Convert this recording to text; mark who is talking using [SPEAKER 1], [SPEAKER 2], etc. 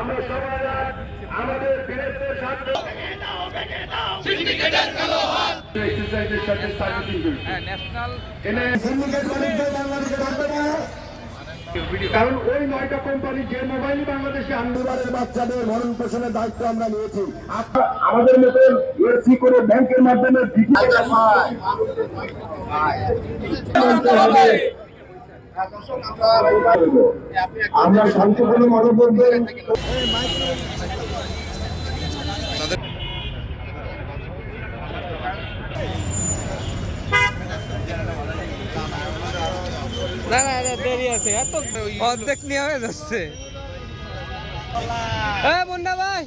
[SPEAKER 1] আমরা সবাই আমাদের বীরত্বের সাথে
[SPEAKER 2] সিন্ডিকেটের কালো হাত
[SPEAKER 1] এক্সারসাইজের সাথে সার্ভিসিং করি।
[SPEAKER 2] ন্যাশনাল
[SPEAKER 1] এনে সিন্ডিকেট মালিকদের বাংলাদেশে থাকবে না, কারণ ওই 9টা কোম্পানি যে মোবাইলই বাংলাদেশে আন্দোলনের বাচ্চাদের ভরণ পোষণের দায়িত্ব আমরা নিয়েছি। আমাদের মতন এসি করে ব্যাংকের মাধ্যমে আমরা শান্তিপূর্ণ মানববন্ধন
[SPEAKER 2] না না দেরি আছে এত অর্ধেক নিয়ে হয়ে যাচ্ছে হ্যাঁ মুন্না ভাই